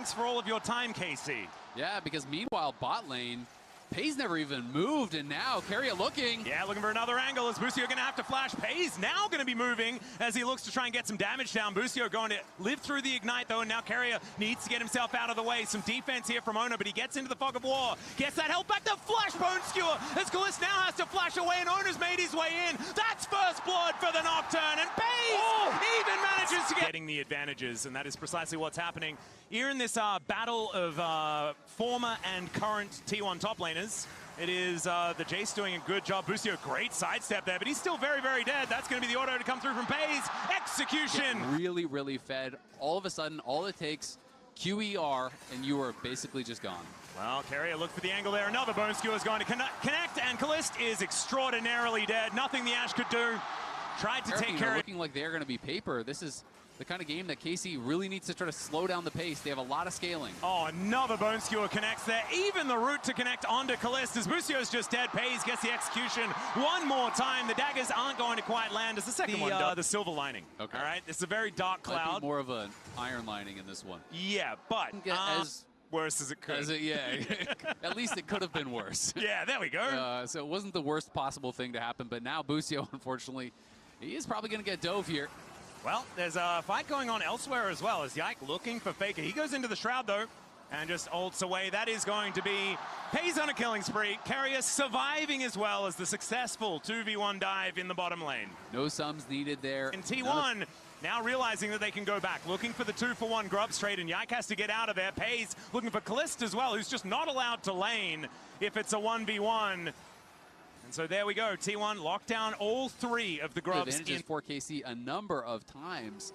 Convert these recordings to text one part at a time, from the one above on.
Thanks for all of your time, KC. Yeah, because meanwhile, bot lane, Pays never even moved, and now Keria looking. Yeah, looking for another angle. Is Busio going to have to flash? Pays now going to be moving as he looks to try and get some damage down. Busio going to live through the ignite, though, and now Keria needs to get himself out of the way. Some defense here from Ona, but he gets into the fog of war. Gets that health back. The flash bone skewer as Kalist now has to flash away, and Ona's made his way in. That's first blood for the Nocturne, and Pays even manages to get the advantages, and that is precisely what's happening here in this battle of former and current T1 top laners. It is the Jace doing a good job. Busio, great sidestep there, but he's still very, very dead. That's going to be the auto to come through from Pays. Execution! Get really, really fed. All of a sudden, all it takes, QER, and you are basically just gone. Well, Keria looked for the angle there. Another bone skewer is going to connect, and Kalist is extraordinarily dead. Nothing the Ashe could do. Tried to take care of it. Looking like they're going to be paper. This is the kind of game that KC really needs to try to slow down the pace. They have a lot of scaling. Oh, another bone skewer connects there. Even the route to connect onto Kalist as Busio's just dead. Pays gets the execution one more time. The daggers aren't going to quite land as the second one does. The silver lining. Okay. All right, it's a very dark cloud. Might be more of an iron lining in this one. Yeah, but as worse as it could. Yeah, at least it could have been worse. Yeah, there we go. So it wasn't the worst possible thing to happen, but now Busio, unfortunately, he is probably going to get dove here. Well, there's a fight going on elsewhere as well as Yike looking for Faker. He goes into the Shroud, though, and just ults away. That is going to be Pays on a killing spree. Keria surviving as well as the successful 2v1 dive in the bottom lane. No sums needed there. In T1, now realizing that they can go back, looking for the 2-for-1 grubs trade, and Yike has to get out of there. Pays looking for Kalist as well, who's just not allowed to lane if it's a 1v1. And so there we go. T1 locked down all three of the grubs. Advantages for KC a number of times,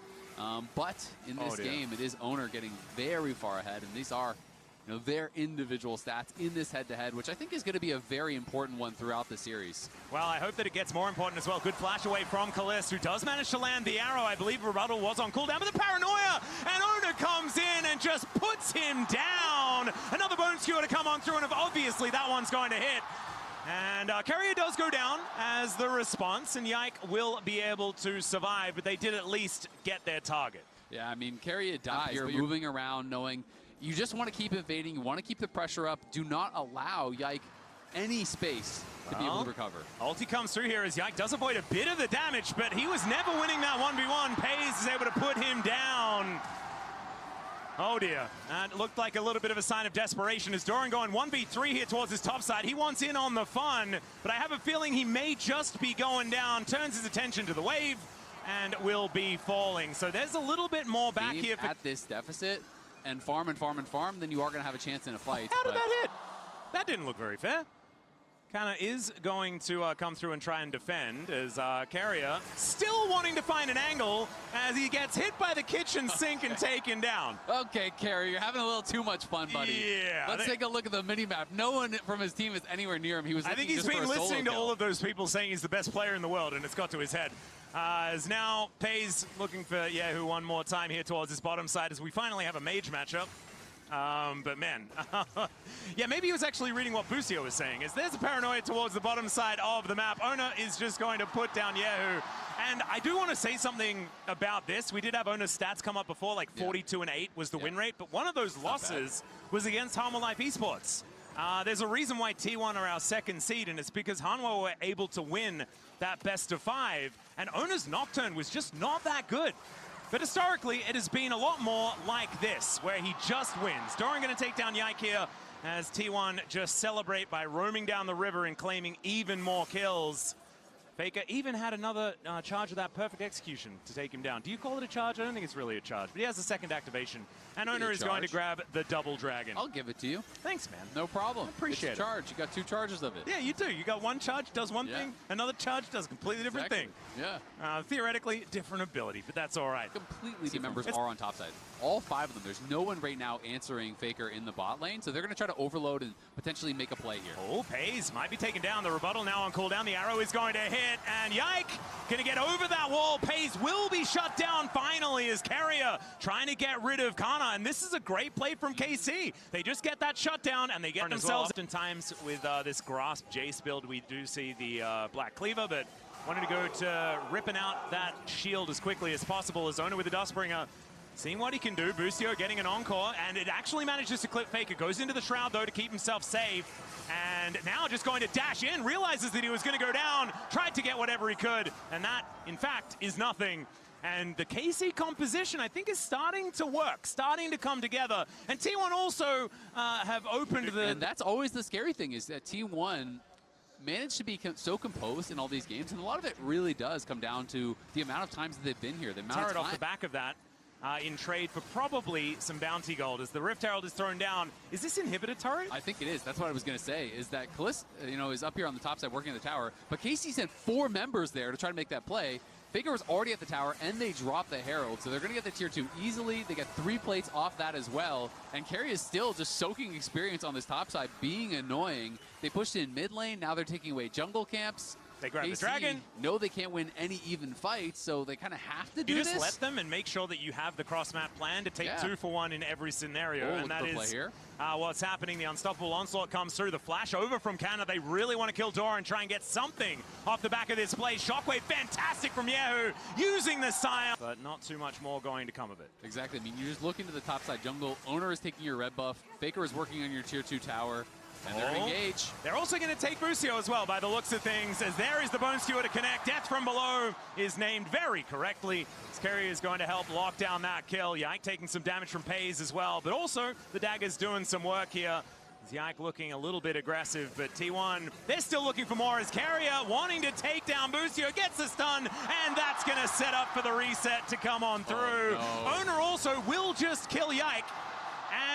but in this game, it is Owner getting very far ahead, and these are, their individual stats in this head-to-head, which I think is going to be a very important one throughout the series. Well, I hope that it gets more important as well. Good flash away from Kalist, who does manage to land the arrow. I believe Rebuttal was on cooldown, but the paranoia, and Owner comes in and just puts him down. Another bone skewer to come on through, and obviously that one's going to hit. And Keria does go down as the response, and Yike will be able to survive, but they did at least get their target. Yeah, I mean, Keria dies, but you're moving around knowing you just want to keep invading, you want to keep the pressure up, do not allow Yike any space to be able to recover. Ulti comes through here as Yike does avoid a bit of the damage, but he was never winning that 1v1. Pays is able to put him down. Oh dear, that looked like a little bit of a sign of desperation as Doran going 1v3 here towards his top side. He wants in on the fun, but I have a feeling he may just be going down, turns his attention to the wave, and will be falling. So there's a little bit more back here. At this deficit, and farm and farm and farm, then you are going to have a chance in a fight. How did that hit? That didn't look very fair. Kana is going to come through and try and defend as Keria still wanting to find an angle as he gets hit by the kitchen sink and taken down. Okay, Keria, you're having a little too much fun, buddy. Yeah. Let's take a look at the mini-map. No one from his team is anywhere near him. I think he's been listening to all of those people saying he's the best player in the world, and it's got to his head. As now Pays looking for Yahoo one more time here towards his bottom side as we finally have a mage matchup. But man, yeah, maybe he was actually reading what Busio was saying. Is there's a paranoia towards the bottom side of the map. Ona is just going to put down Yahoo. And I do want to say something about this. We did have Ona's stats come up before, like 42-8 was the win rate, but one of those losses was against Hanwha Life Esports. There's a reason why T1 are our second seed, and it's because Hanwha were able to win that best of 5, and Ona's Nocturne was just not that good. But historically, it has been a lot more like this, where he just wins. Doran going to take down Yike here as T1 just celebrate by roaming down the river and claiming even more kills. Faker even had another charge of that perfect execution to take him down. Do you call it a charge? I don't think it's really a charge, but he has a second activation. And Owner is going to grab the double dragon. I'll give it to you. Thanks, man. No problem. I appreciate it's a charge. You got 2 charges of it. Yeah, you do. You got one charge, does one thing. Another charge does a completely different thing. Yeah. Theoretically, different ability, but that's all right. Completely different. Members are on top side. All 5 of them. There's no one right now answering Faker in the bot lane, so they're going to try to overload and potentially make a play here. Oh, Pays might be taken down. The rebuttal now on cooldown. The arrow is going to hit, and Yike going to get over that wall. Pays will be shut down finally as Keria trying to get rid of Kana, and this is a great play from KC. They just get that shutdown, and they get themselves. Oftentimes with this Grasp Jace build, we do see the Black Cleaver, but wanted to go to ripping out that shield as quickly as possible as Owner with the Dustbringer. Seeing what he can do. Busio getting an encore, and it actually manages to clip Faker. Goes into the Shroud, though, to keep himself safe. And now just going to dash in, realizes that he was going to go down, tried to get whatever he could, and that, in fact, is nothing. And the KC composition, I think, is starting to work, starting to come together. And T1 also have opened the... And that's always the scary thing, is that T1 managed to be so composed in all these games, and a lot of it really does come down to the amount of times that they've been here, the amount of time. Off the back of that, in trade for probably some bounty gold as the Rift Herald is thrown down. Is this inhibited turret? I think it is. That's what I was going to say, is that Kalist, is up here on the top side working in the tower, but KC sent 4 members there to try to make that play. Faker was already at the tower, and they dropped the Herald, so they're going to get the tier 2 easily. They get 3 plates off that as well, and Carry is still just soaking experience on this top side, being annoying. They pushed in mid lane, now they're taking away jungle camps. They grab the dragon. No, they can't win any even fights, so they kind of have to do this. You just let them and make sure that you have the cross-map plan to take 2 for 1 in every scenario. And that is what's happening. The unstoppable onslaught comes through. The flash over from Canna. They really want to kill Dora and try and get something off the back of this play. Shockwave, fantastic from Yahoo, using the Scion. But not too much more going to come of it. Exactly. I mean, you just look into the top side jungle. Owner is taking your red buff. Faker is working on your tier 2 tower. And they're engaged. They're also going to take Busio as well, by the looks of things, as there is the Bone Skewer to connect. Death from below is named very correctly. Carry is going to help lock down that kill. Yike taking some damage from Pays as well, but also the Dagger's doing some work here. Yike looking a little bit aggressive, but T1, they're still looking for more as Carrier wanting to take down Busio, gets the stun, and that's going to set up for the reset to come on through. Oh, no. Owner also will just kill Yike.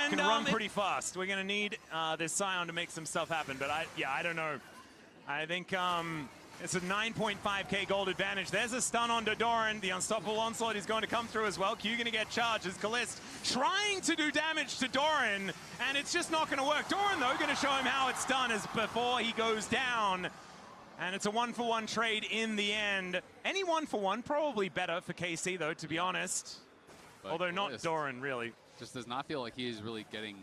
And can run pretty fast. We're going to need this Scion to make some stuff happen, but I don't know. I think it's a 9.5k gold advantage. There's a stun on Doran. The unstoppable onslaught is going to come through as well. Q going to get charged as Kalist trying to do damage to Doran, and it's just not going to work. Doran, though, going to show him how it's done as before he goes down. And it's a 1-for-1 trade in the end. Any 1-for-1, probably better for KC, though, to be honest. But although not Doran, really. Just does not feel like he is really getting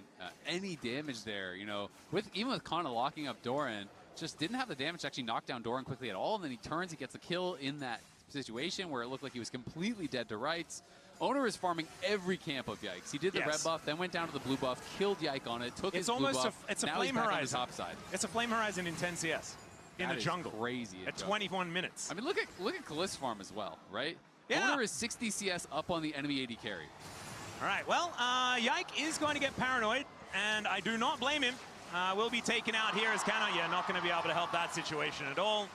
any damage there, even with Kana locking up Doran, just didn't have the damage to actually knock down Doran quickly at all, and then he turns, he gets a kill in that situation where it looked like he was completely dead to rights. Owner is farming every camp of Yikes. He did the red buff, then went down to the blue buff, killed Yike on it, took his blue buff. It's a now Flame he's back Horizon. on the top side. It's a Flame Horizon in 10 CS in the jungle. Crazy at 21 minutes. I mean, look at Kalist farm as well, right? Yeah. Owner is 60 CS up on the enemy AD carry. All right, well, Yike is going to get paranoid, and I do not blame him. Will be taken out here as Kana, not going to be able to help that situation at all.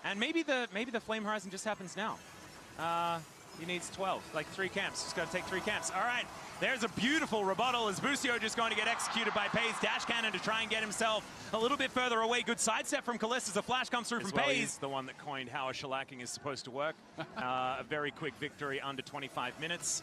And maybe the Flame Horizon just happens now. He needs 12, like 3 camps. Just got to take 3 camps. All right, there's a beautiful rebuttal as Busio just going to get executed by Pays. Dash cannon to try and get himself a little bit further away. Good sidestep from Kalist as a flash comes through from Pays. He's the one that coined how a shellacking is supposed to work. A very quick victory under 25 minutes.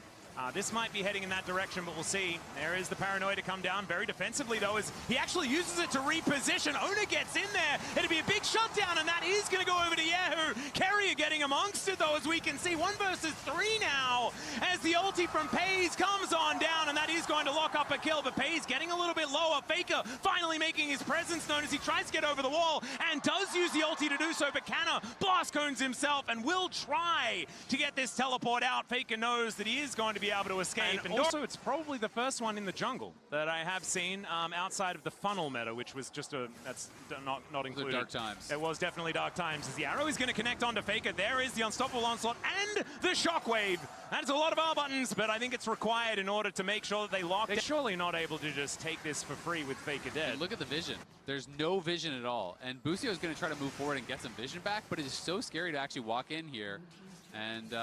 This might be heading in that direction, but we'll see. There is the paranoia to come down very defensively, though, as he actually uses it to reposition. Owner gets in there. It'll be a big shutdown, and that is going to go over to Yahoo. Carrier getting amongst it, though, as we can see. 1 versus 3 now, as the ulti from Pays comes on down, and that is going to lock up a kill, but Pays getting a little bit lower. Faker finally making his presence known as he tries to get over the wall, and does use the ulti to do so, but Canna blast cones himself and will try to get this teleport out. Faker knows that he is going to be able to escape. And also, it's probably the first one in the jungle that I have seen outside of the funnel meta, which was just that's not included. Dark times. It was definitely dark times, as the arrow is going to connect onto Faker. There is the unstoppable onslaught and the shockwave. That's a lot of R buttons, but I think it's required in order to make sure that they lock. They're surely not able to just take this for free with Faker dead. And look at the vision. There's no vision at all. And Busio is going to try to move forward and get some vision back, but it is so scary to actually walk in here. And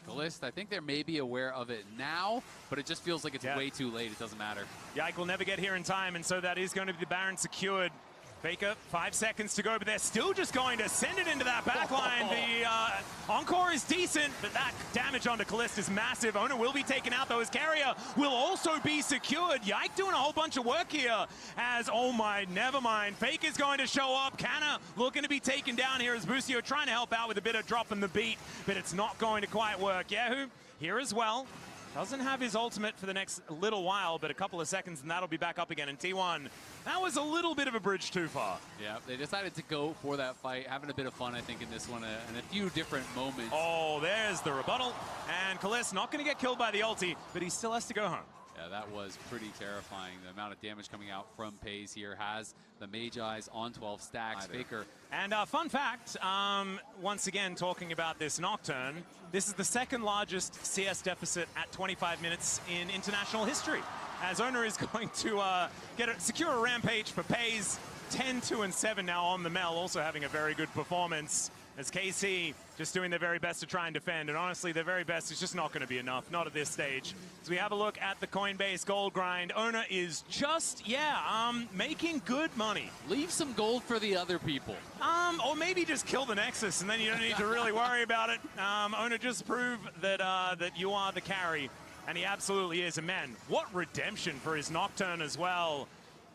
Kalist, I think they may be aware of it now, but it just feels like it's way too late. It doesn't matter. Yike will never get here in time, and so that is going to be the Baron secured. Faker, 5 seconds to go, but they're still just going to send it into that backline. The encore is decent, but that damage onto Kalist is massive. Owner will be taken out, though, as Carrier will also be secured. Yike doing a whole bunch of work here as, oh my, never mind. Fake is going to show up. Canna looking to be taken down here as Busio trying to help out with a bit of drop in the beat, but it's not going to quite work. Yahoo here as well. Doesn't have his ultimate for the next little while, but a couple of seconds and that'll be back up again. And T1, that was a little bit of a bridge too far. Yeah, they decided to go for that fight, having a bit of fun, I think, in this one, and a few different moments. Oh, there's the rebuttal. And Kalisz not going to get killed by the ulti, but he still has to go home. Yeah, that was pretty terrifying. The amount of damage coming out from Paze here has the Magi's on 12 stacks. Faker. And fun fact, once again, talking about this Nocturne, this is the second largest CS deficit at 25 minutes in international history. As Owner is going to secure a rampage for Paze. 10-2-7 now on the Mel, also having a very good performance. As KC just doing their very best to try and defend. And honestly, their very best is just not going to be enough, not at this stage. So we have a look at the Coinbase gold grind. Owner is just, making good money. Leave some gold for the other people. Or maybe just kill the Nexus, and then you don't need to really worry about it. Owner, just prove that, that you are the carry. And he absolutely is. And man, what redemption for his Nocturne as well.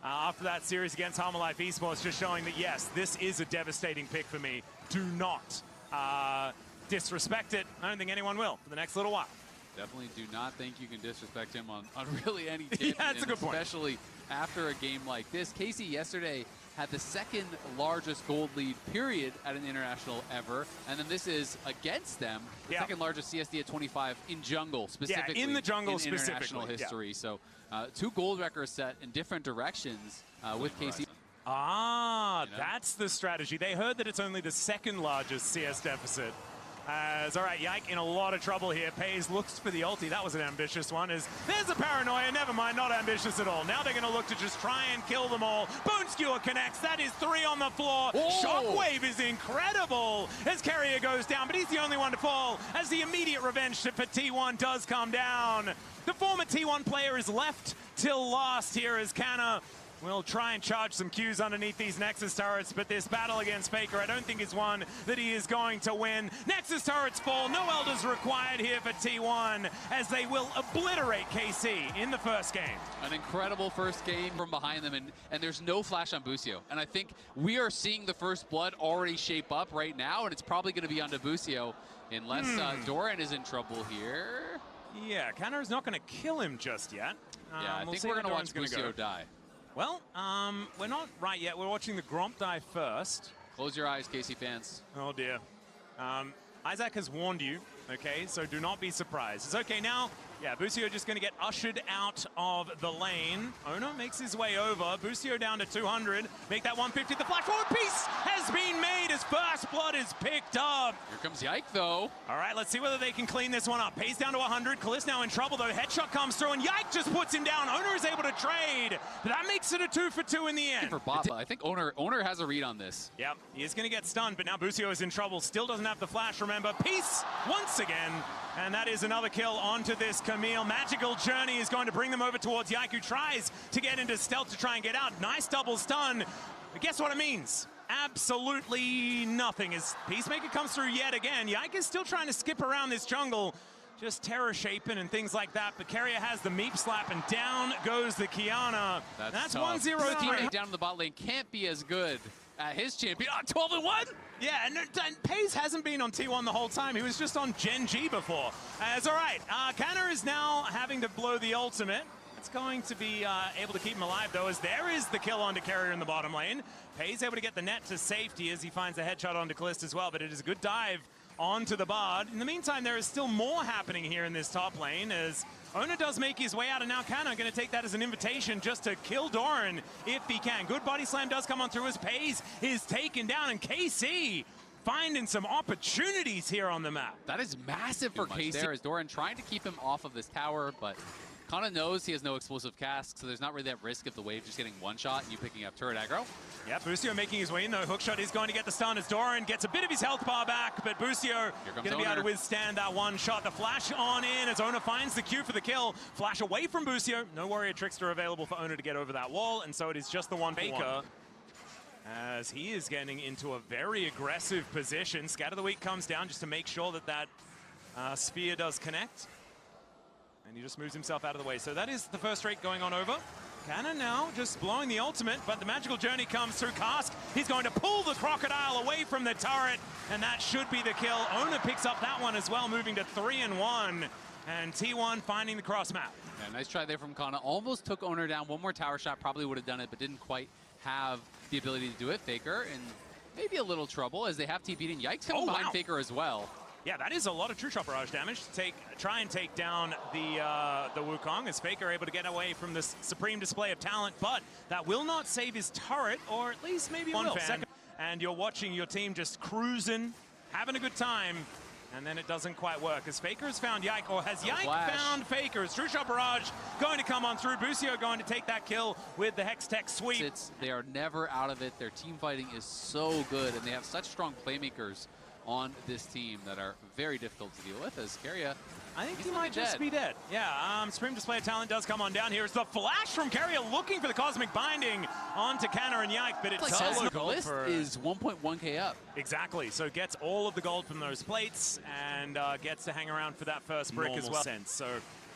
After that series against Higlights Esports, just showing that, yes, this is a devastating pick for me. Do not disrespect it. I don't think anyone will for the next little while. Definitely do not think you can disrespect him on really any champion. Yeah, that's a good point. Especially after a game like this. Casey yesterday had the second largest gold lead, period, at an international ever. And then this is against them, the second largest CSD at 25 in jungle, specifically. Yeah, in the jungle in international history. Yeah. So 2 gold records set in different directions with Casey. That's the strategy. They heard that it's only the second largest CS deficit. All right, Yike in a lot of trouble here. Paze looks for the ulti. That was an ambitious one. There's a paranoia. Never mind, not ambitious at all. Now they're going to look to just try and kill them all. Bone Skewer connects. That is 3 on the floor. Whoa. Shockwave is incredible as Carrier goes down, but he's the only one to fall as the immediate revenge for T1 does come down. The former T1 player is left till last here as Canna will try and charge some Qs underneath these Nexus turrets, but this battle against Faker I don't think is one that he is going to win. Nexus turrets fall, no Elders required here for T1 as they will obliterate KC in the first game. An incredible first game from behind them, and there's no flash on Busio. And I think we are seeing the first blood already shape up right now, and it's probably going to be on Busio unless Doran is in trouble here. Yeah, Canna is not going to kill him just yet. I think we're going to watch Busio die. Well, we're not right yet. We're watching the Gromp die first. Close your eyes, Casey fans. Oh, dear. Isaac has warned you, okay? So do not be surprised. It's okay now. Yeah, Busio just going to get ushered out of the lane. Owner makes his way over. Busio down to 200. Make that 150. The flash forward piece has been made as first blood is picked up. Here comes Yike, though. All right, let's see whether they can clean this one up. Pace down to 100. Kalisz now in trouble, though. Headshot comes through, and Yike just puts him down. Owner is able to trade. But that makes it a 2-for-2 in the end. For Baba, I think Owner has a read on this. Yep, he is going to get stunned, but now Busio is in trouble. Still doesn't have the flash, remember. Peace once again. And that is another kill onto this Camille. Magical Journey is going to bring them over towards Yike, who tries to get into stealth to try and get out. Nice double stun. But guess what it means? Absolutely nothing as Peacemaker comes through yet again. Yike is still trying to skip around this jungle, just terror shaping and things like that. But Carrier has the Meep slap, and down goes the Kiana. That's 1-0-3. Teammate down in the bot lane can't be as good at his champion. 12-1? Yeah, and Paze hasn't been on T1 the whole time. He was just on Gen G before. It's all right. Canna is now having to blow the ultimate. It's going to be able to keep him alive, though, as there is the kill onto Carrier in the bottom lane. Paze able to get the net to safety as he finds a headshot onto Kalisz as well, but it is a good dive onto the Bard. In the meantime, there is still more happening here in this top lane as Owner does make his way out, and now Canna going to take that as an invitation just to kill Doran if he can. Good body slam does come on through as Paze is taken down, and KC finding some opportunities here on the map. That is massive for KC. There is Doran trying to keep him off of this tower, but Kana knows he has no explosive cask, so there's not really that risk of the wave just getting one shot and you picking up turret aggro. Yeah, Busio making his way in, though. Hookshot is going to get the stun as Doran gets a bit of his health bar back, but Busio going to be able to withstand that one shot. The flash on in as Owner finds the Q for the kill. Flash away from Busio. No Warrior Trickster available for Owner to get over that wall, and so it is just the one Faker. As he is getting into a very aggressive position. Scatter the Weak comes down just to make sure that that sphere does connect. And he just moves himself out of the way. So that is the first rate going on over. Canna now just blowing the ultimate, but the Magical Journey comes through Cask. He's going to pull the Crocodile away from the turret, and that should be the kill. Owner picks up that one as well, moving to 3-1. And T1 finding the cross map. Yeah, nice try there from Kana. Almost took Owner down. One more tower shot probably would have done it, but didn't quite have the ability to do it. Faker in maybe a little trouble as they have TP'd, and Yikes coming behind Faker as well. Yeah, that is a lot of true shot barrage damage to try and take down the Wukong, as Faker able to get away from this supreme display of talent, but that will not save his turret, or at least maybe one fan. And you're watching your team just cruising, having a good time, and then it doesn't quite work, as Faker has found Yike, or has Yike found Faker? Is True Shot Barrage going to come on through? Busio going to take that kill with the Hextech sweep. They are never out of it. Their team fighting is so good, and they have such strong playmakers on this team that are very difficult to deal with, as Keria, I think he might just be dead. Yeah, Supreme Display of Talent does come on down here. It's the flash from Keria looking for the Cosmic Binding onto Canner and Yike, but it does look list is 1.1k up. Exactly, so gets all of the gold from those plates and gets to hang around for that first brick as well. So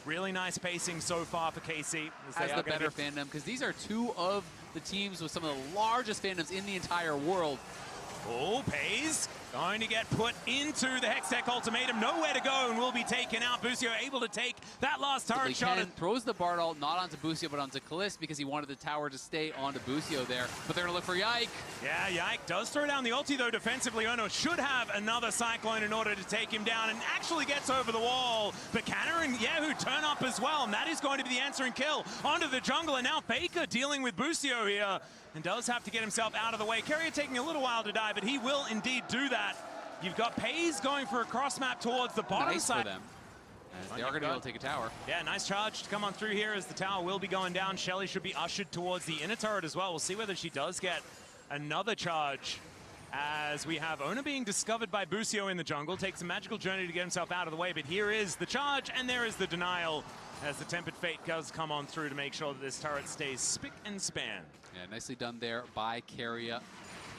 really nice pacing so far for KC. Has the better fandom, because these are two of the teams with some of the largest fandoms in the entire world. Oh, Pays going to get put into the Hextech ultimatum. Nowhere to go and will be taken out. Busio able to take that last turret shot. Throws the Bardal not onto Busio but onto Kalist because he wanted the tower to stay onto Busio there. But they're going to look for Yike. Yeah, Yike does throw down the ulti though defensively. Ono should have another Cyclone in order to take him down and actually gets over the wall. But Canner and Yahoo turn up as well, and that is going to be the answering kill onto the jungle. And now Faker dealing with Busio here and does have to get himself out of the way. Keria taking a little while to die, but he will indeed do that. You've got Pays going for a cross map towards the bottom side. For them. As they are going to be able to take a tower. Yeah, nice charge to come on through here as the tower will be going down. Shelly should be ushered towards the inner turret as well. We'll see whether she does get another charge, as we have Ona being discovered by Busio in the jungle. Takes a magical journey to get himself out of the way, but here is the charge and there is the denial as the Tempered Fate does come on through to make sure that this turret stays spick and span. Yeah, nicely done there by Keria.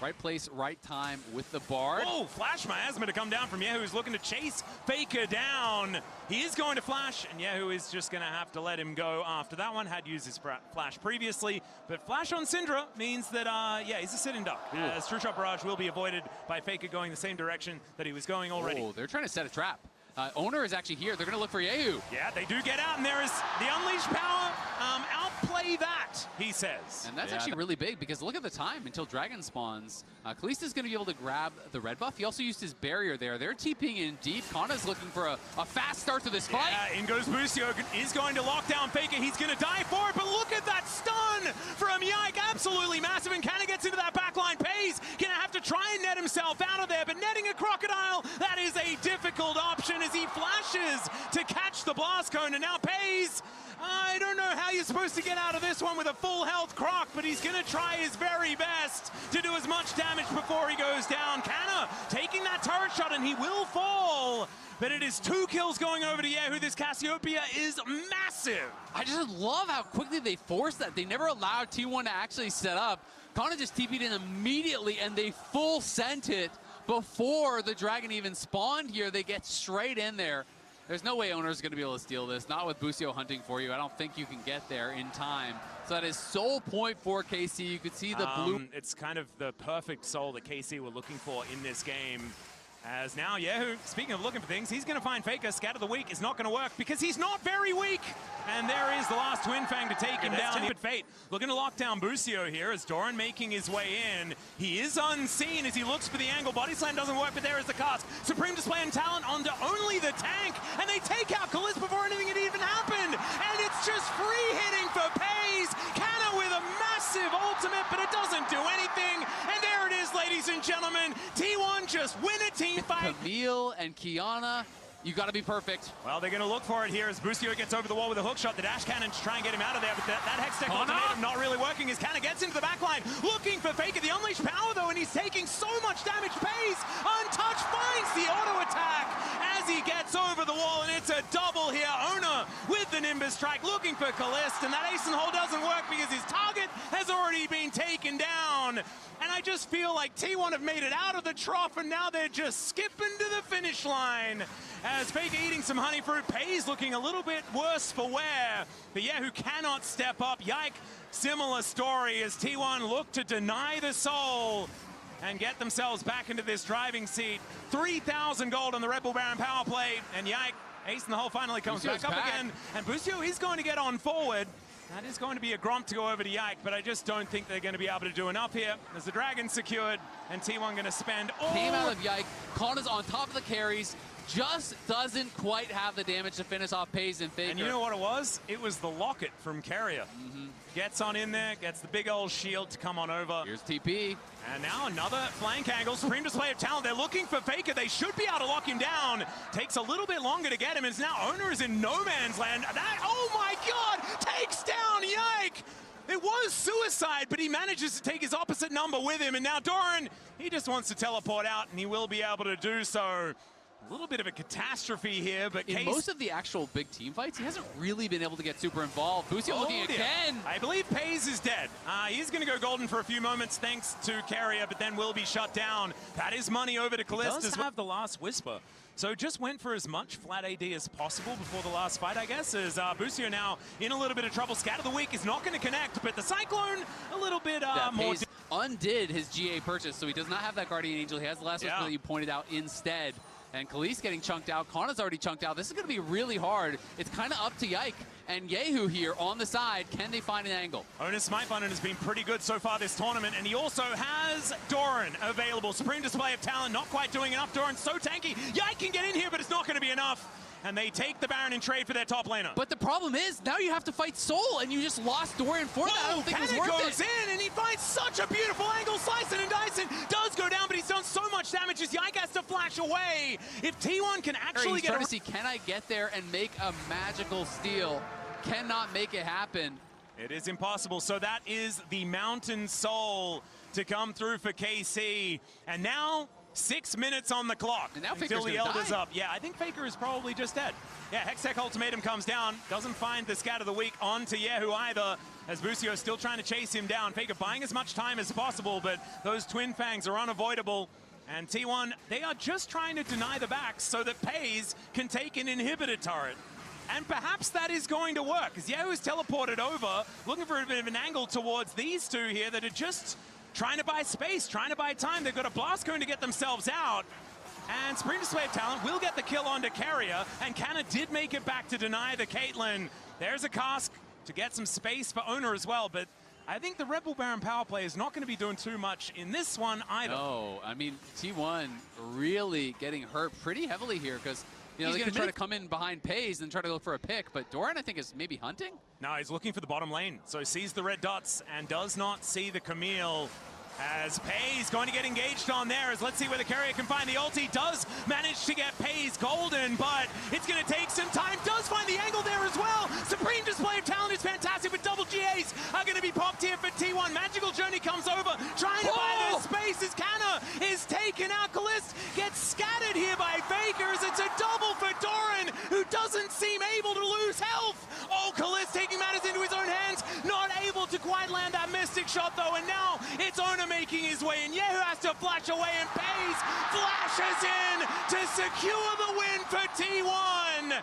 Right place, right time with the Bard. Oh, Flash Miasma to come down from Yahoo, who's looking to chase Faker down. He is going to flash, and Yahoo is just going to have to let him go after that one. Had used his flash previously, but flash on Syndra means that, yeah, he's a sitting duck. As True Shot Barrage will be avoided by Faker going the same direction that he was going already. Oh, they're trying to set a trap. Owner is actually here. They're going to look for Yahoo. Yeah, they do get out, and there is the Unleashed Power. Outplay that, he says. And that's actually really big, because look at the time until Dragon spawns. Kalista is going to be able to grab the red buff. He also used his barrier there. They're TPing in deep. Kana's looking for a fast start to this fight. Yeah, in goes Busio. Is going to lock down Faker. He's going to die for it, but look at that stun from Yike. Absolutely massive, and Kana gets into that backline. Pays going to have to try and net himself out of there, but netting a Crocodile, that is a difficult option as he flashes to catch the blast cone, and now Pays, I don't know how you're supposed to get out of this one with a full health Croc, but he's going to try his very best to do as much damage before he goes down. Kana taking that turret shot, and he will fall, but it is 2 kills going over to Yahoo. This Cassiopeia is massive. I just love how quickly they forced that. They never allowed T1 to actually set up. Kana just TP'd in immediately, and they full sent it before the Dragon even spawned here. They get straight in there. There's no way Owner's going to be able to steal this. Not with Busio hunting for you. I don't think you can get there in time. So that is soul point for KC. You could see the blue. It's kind of the perfect soul that KC were looking for in this game. As now Yahoo, speaking of looking for things, he's going to find Faker. Scatter the Weak is not going to work because he's not very weak. And there is the last Twin Fang to take him down. Tempered Fate looking to lock down Busio here as Doran making his way in. He is unseen as he looks for the angle. Body Slam doesn't work, but there is the cast. Supreme Display and Talent onto only the tank. And they take out Kalist before anything had even happened. And it's just free hitting for Pays. Kana with a massive ultimate, but it doesn't do anything. And there it is, ladies and gentlemen. T1 just win a team fight. Camille and Kiana, you got to be perfect. Well, they're going to look for it here as Busio gets over the wall with a hook shot. The dash cannon to try and get him out of there, but that Hextech ultimatum not really working as Kana gets into the backline, looking for Faker. The Unleashed Power, though, and he's taking so much damage. Pays, untouched, finds the auto attack as he gets over the wall, and it's a double here. Ona with the Nimbus strike, looking for Kalist, and that ace and hole doesn't work because his target has already been taken down. And I just feel like T1 have made it out of the trough, and now they're just skipping to the finish line. As Faker eating some honey fruit, Pays looking a little bit worse for wear. But yeah, who cannot step up. Yike, similar story as T1 look to deny the soul and get themselves back into this driving seat. 3,000 gold on the Red Bull Baron power play, and Yike Ace in the hole finally comes Busio's back up back. again, and Busio is going to get on forward. That is going to be a gromp to go over to Yike, but I just don't think they're going to be able to do enough here. There's the Dragon secured, and T1 going to spend all... Came out of Yike, Kana's on top of the carries, just doesn't quite have the damage to finish off Pays and Faker. And you know what it was? It was the locket from Carrier. Gets on in there, gets the big old shield to come on over. Here's TP. And now another flank angle. Supreme display of talent. They're looking for Faker. They should be able to lock him down. Takes a little bit longer to get him. And now Owner is in no man's land. That, oh my God, takes down Yike. It was suicide, but he manages to take his opposite number with him. And now Doran, he just wants to teleport out, and he will be able to do so. A little bit of a catastrophe here, but in most of the actual big team fights, he hasn't really been able to get super involved. Busio looking again. I believe Pays is dead. He's going to go golden for a few moments thanks to Carrier, but then will be shut down. That is money over to Kalist. Does have the last whisper. So just went for as much flat AD as possible before the last fight, I guess, as Busio now in a little bit of trouble. Scat of the Week is not going to connect, but the Cyclone a little bit more... Pays undid his GA purchase, so he does not have that Guardian Angel. He has the last whisper that you pointed out instead. And Khalees getting chunked out. Kana's already chunked out. This is going to be really hard. It's kind of up to Yike and Yehu here on the side. Can they find an angle? Onus Smite Button has been pretty good so far this tournament, and he also has Doran available. Supreme display of talent, not quite doing enough. Doran's so tanky. Yike can get in here, but it's not going to be enough. And they take the Baron in trade for their top laner. But the problem is, now you have to fight Soul, and you just lost Dorian for that. I don't think it was worth it. goes in, and he finds such a beautiful angle. Slicing and Dyson does go down, but he's done so much damage as Yike has to flash away. If T1 can actually get... He's trying to see, can I get there and make a magical steal? Cannot make it happen. It is impossible. So that is the Mountain Soul to come through for KC. And now... 6 minutes on the clock and now until the Elder's up. Yeah, I think Faker is probably just dead. Yeah, Hextech Ultimatum comes down. Doesn't find the Scat of the Week onto Yehu either, as Busio is still trying to chase him down. Faker buying as much time as possible, but those Twin Fangs are unavoidable. And T1, they are just trying to deny the backs so that Pays can take an inhibitor turret. And perhaps that is going to work, as Yehu is teleported over, looking for a bit of an angle towards these two here that are just... trying to buy space, trying to buy time. They've got a blast cone to get themselves out. And Supreme Display of Talent will get the kill onto Carrier. And Canna did make it back to deny the Caitlyn. There's a cask to get some space for Owner as well. But I think the Red Bull Baron power play is not going to be doing too much in this one either. No, I mean, T1 really getting hurt pretty heavily here because, you know, he's going to try to come in behind Pays and try to look for a pick. But Doran, I think, is maybe hunting? No, he's looking for the bottom lane. So sees the red dots and does not see the Camille. As Pays going to get engaged on there, as let's see where the Carrier can find the ulti. Does manage to get Pays golden, but it's going to take some time. Does find the angle there as well. Supreme display of talent is fantastic, but double GAs are going to be popped here for T1. Magical Journey comes over, trying to buy this space as Canna is taken out. Kalist gets scattered here by Fakers. It's a double for Doran, who doesn't seem able to lose health. Oh, Kalist taking matters into his own hands, not able to quite land that Mystic shot though, and now it's Owner making his way in. Yehu has to flash away, and Pays flashes in to secure the win for T1.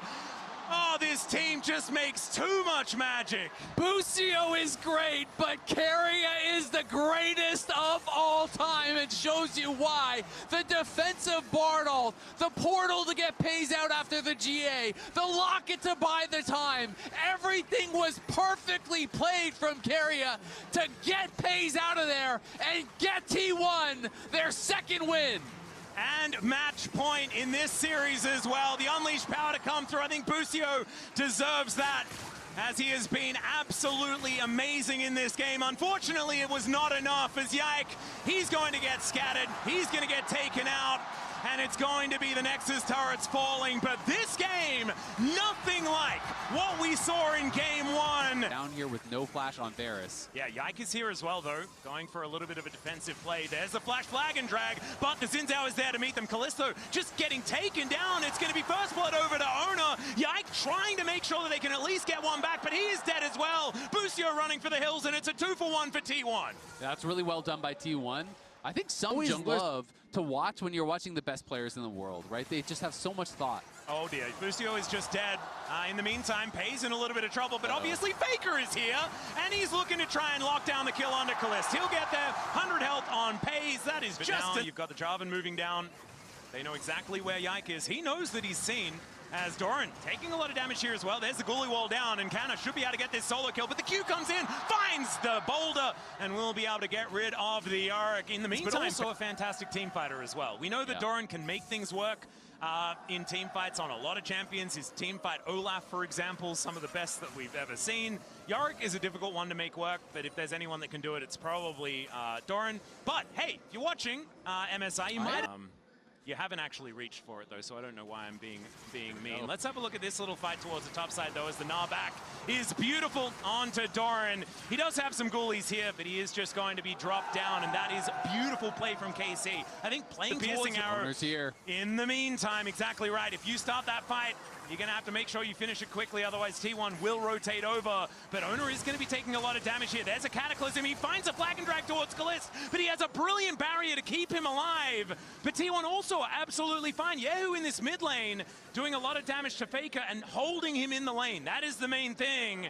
Oh, this team just makes too much magic. Busio is great, but Carrier is the greatest of all time. It shows you why. The defensive Bardoll, the portal to get Pays out after the GA, the locket to buy the time. Everything was perfectly played from Carrier to get Pays out of there and get T1 their second win. And match point in this series as well. The unleashed power to come through. I think Busio deserves that, as he has been absolutely amazing in this game. Unfortunately, it was not enough, as Yike, he's going to get scattered. He's going to get taken out. And it's going to be the Nexus turrets falling. But this game, nothing like what we saw in game one. Down here with no flash on Varus. Yeah, Yike is here as well, though, going for a little bit of a defensive play. There's the flash flag and drag, but the Xin Zhao is there to meet them. Callisto just getting taken down. It's going to be first blood over to Owner. Yike trying to make sure that they can at least get one back, but he is dead as well. Busio running for the hills, and it's a 2-for-1 for T1. That's really well done by T1. I think some junglers love to watch when you're watching the best players in the world, right? They just have so much thought. Oh dear, Busio is just dead. In the meantime, Pays in a little bit of trouble, but obviously Faker is here, and he's looking to try and lock down the kill onto Kalist. He'll get there, 100 health on Pays. That is just now you've got the Jarvan moving down. They know exactly where Yike is. He knows that he's seen, as Doran taking a lot of damage here as well. There's the Ghoulie wall down, and Canna should be able to get this solo kill, but the Q comes in, finds the boulder, and will be able to get rid of the Yorick in the meantime. But also a fantastic team fighter as well. We know that Doran can make things work in team fights on a lot of champions. His team fight Olaf, for example, some of the best that we've ever seen. Yorick is a difficult one to make work, but if there's anyone that can do it, it's probably Doran. But hey, if you're watching MSI, you might... You haven't actually reached for it, though, so I don't know why I'm being mean. Nope. Let's have a look at this little fight towards the top side, though, as the gnaw back is beautiful onto Doran. He does have some ghoulies here, but he is just going to be dropped down, and that is beautiful play from KC. I think playing the piercing arrow here. In the meantime, exactly right. If you start that fight, you're going to have to make sure you finish it quickly, otherwise T1 will rotate over. But Owner is going to be taking a lot of damage here. There's a Cataclysm. He finds a flag and drag towards Kalist, but he has a brilliant barrier to keep him alive. But T1 also absolutely fine. Yehu in this mid lane doing a lot of damage to Faker and holding him in the lane. That is the main thing.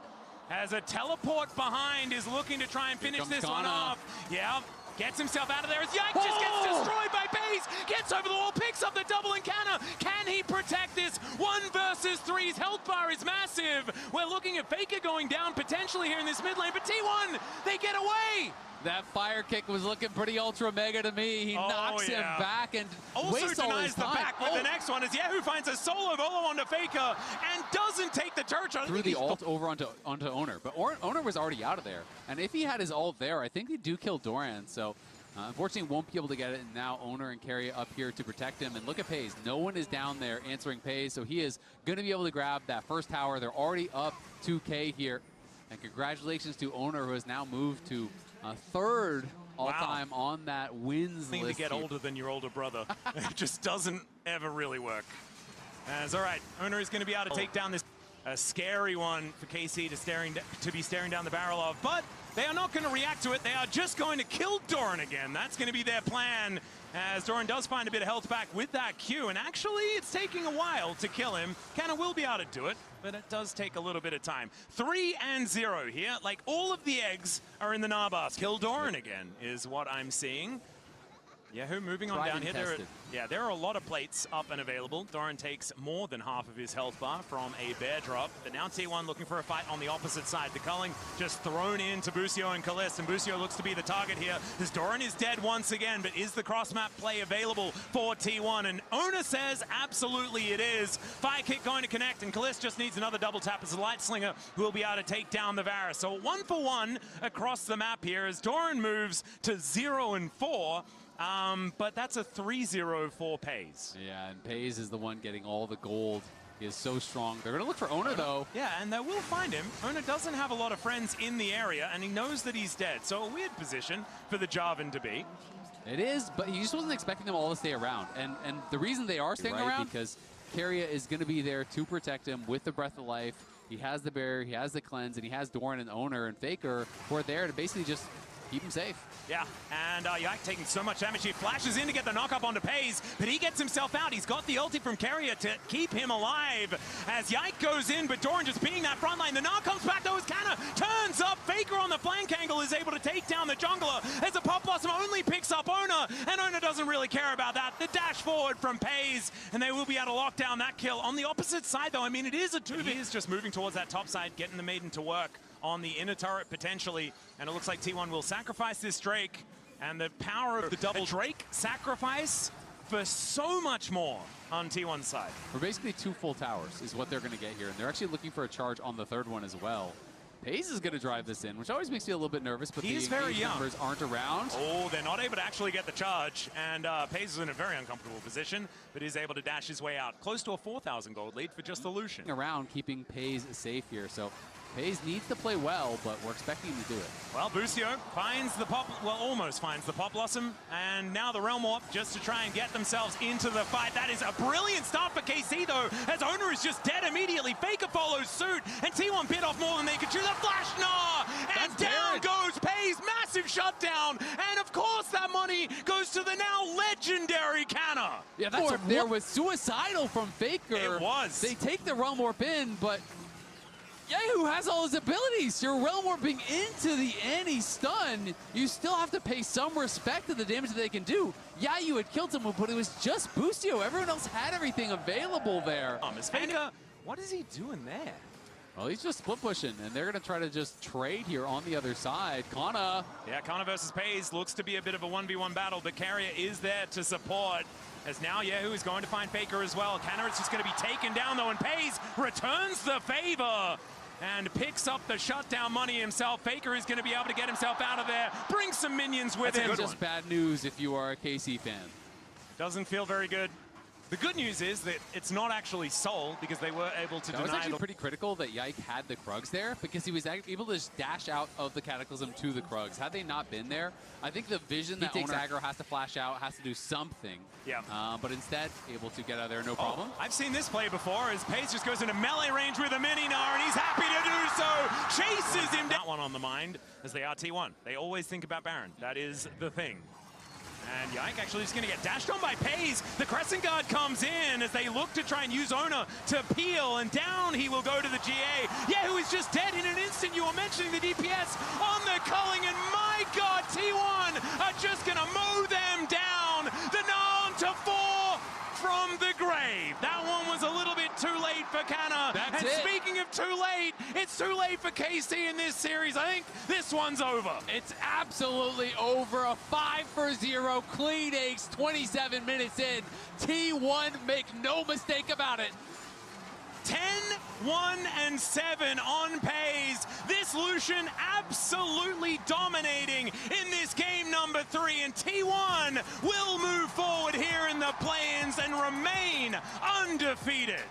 As a teleport behind is looking to try and finish this one off. Yeah. Gets himself out of there as Yike just gets destroyed by Baze. Gets over the wall, picks up the double and Canna. Can he protect this? 1 versus 3. His health bar is massive. We're looking at Faker going down potentially here in this mid lane, but T1, they get away. That fire kick was looking pretty ultra mega to me. He knocks him back and also wastes all denies his the time. back with the next one as Yehu finds a solo Volo onto Faker and doesn't take the turret. Threw the ult over onto Owner, but Owner was already out of there. And if he had his ult there, I think they do kill Doran. So unfortunately won't be able to get it. And now Owner and Carry up here to protect him. And look at Paze. No one is down there answering Paze, so he is going to be able to grab that first tower. They're already up 2K here. And congratulations to Owner, who has now moved to third all-time on that wins list. To get older than your older brother. It just doesn't ever really work. As all right, Owner is going to be able to take down this scary one for KC to be staring down the barrel of, but they are not going to react to it. They are just going to kill Doran again. That's going to be their plan, as Doran does find a bit of health back with that Q, and actually it's taking a while to kill him. Canna will be able to do it, but it does take a little bit of time. 3-0 here. Like, all of the eggs are in the Nabas. Kill Doran again is what I'm seeing. Yehu moving on down here. There are a lot of plates up and available. Doran takes more than half of his health bar from a bear drop. But now T1 looking for a fight on the opposite side. The culling just thrown into Busio and Kalist, and Busio looks to be the target here. As Doran is dead once again, but is the cross-map play available for T1? And Owner says absolutely it is. Fire kick going to connect, and Kalist just needs another double tap as the Light Slinger who will be able to take down the Varus. So 1-for-1 across the map here as Doran moves to 0-4. But that's a 3-0 for Paze. Yeah, and Paze is the one getting all the gold. He is so strong. They're going to look for Owner, though. Yeah, and they will find him. Owner doesn't have a lot of friends in the area, and he knows that he's dead. So a weird position for the Jarvan to be. It is, but he just wasn't expecting them all to stay around. And the reason they are staying around, because Keria is going to be there to protect him with the Breath of Life. He has the barrier, he has the cleanse, and he has Doran and Owner and Faker who are there to basically just keep him safe. Yeah, and Yike taking so much damage. He flashes in to get the knock-up onto Paze, but he gets himself out. He's got the ulti from Carrier to keep him alive. As Yike goes in, but Doran just being that front line. The knock comes back, though, as Canna turns up. Faker on the flank angle is able to take down the jungler, as the Pop Blossom only picks up Owner, and Owner doesn't really care about that. The dash forward from Paze, and they will be able to lock down that kill. On the opposite side, though, I mean, it is a 2v. He is just moving towards that top side, getting the Maiden to work on the inner turret potentially, and it looks like T1 will sacrifice this Drake, and the power of the double Drake sacrifice for so much more on T1's side. For basically 2 full towers is what they're going to get here, and they're actually looking for a charge on the third one as well. Paze is going to drive this in, which always makes you a little bit nervous, but the engaged members aren't around. Oh, they're not able to actually get the charge, and Paze is in a very uncomfortable position, but is able to dash his way out. Close to a 4,000 gold lead for just the Lucian. Around, keeping Paze safe here, so Paze needs to play well, but we're expecting him to do it. Well, Busio finds the pop, well, almost finds the Pop Blossom, and now the Realm Warp just to try and get themselves into the fight. That is a brilliant start for KC, though, as Owner is just dead immediately. Faker follows suit, and T1 bit off more than they could chew. The flash, and down goes Paze, massive shutdown, and of course that money goes to the now legendary Canna. Yeah, that's there was suicidal from Faker. It was. They take the Realm Warp in, but Yahoo has all his abilities. You're well warping into the anti-stun. You still have to pay some respect to the damage that they can do. Yahoo had killed someone, but it was just Boostio. Everyone else had everything available there. Faker, what is he doing there? Well, he's just split pushing, and they're going to try to just trade here on the other side. Kana. Yeah, Kana versus Pays looks to be a bit of a 1v1 battle, but Carrier is there to support. As now Yahoo is going to find Faker as well. Kana is just going to be taken down, though, and Pays returns the favor and picks up the shutdown money himself. Faker is going to be able to get himself out of there, bring some minions with him. That's just bad news if you are a KC fan. Doesn't feel very good. The good news is that it's not actually Soul, because they were able to deny. That was actually pretty critical that Yike had the Krugs there, because he was able to just dash out of the Cataclysm to the Krugs. Had they not been there, I think the vision that Owner aggro has to flash out, has to do something. Yeah. But instead, able to get out of there, no problem. I've seen this play before, as Pace just goes into melee range with a Mini-Gnar, and he's happy to do so. Chases him down. That one on the mind, as they are T1. They always think about Baron. That is the thing. And Yike actually just going to get dashed on by Pays. The Crescent Guard comes in as they look to try and use Owner to peel, and down he will go to the GA. Yahoo is just dead in an instant. You were mentioning the DPS on the culling, and my God, T1 are just going to mow them down. The Narn to 4 from the grave. That one was a little bit too late for Kana. And speaking of too late, it's too late for KC in this series. I think this one's over. It's absolutely over. A 5-0 clean ace, 27 minutes in. T1, make no mistake about it. 10, 1, and 7 on Pays. This Lucian absolutely dominating in this game number 3, and T1 will move forward here in the play-ins and remain undefeated.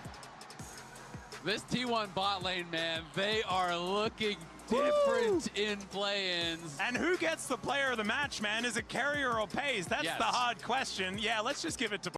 This T1 bot lane, man, they are looking different in play-ins. And who gets the player of the match, man? Is it Carrier or Pays? That's the hard question. Yeah, let's just give it to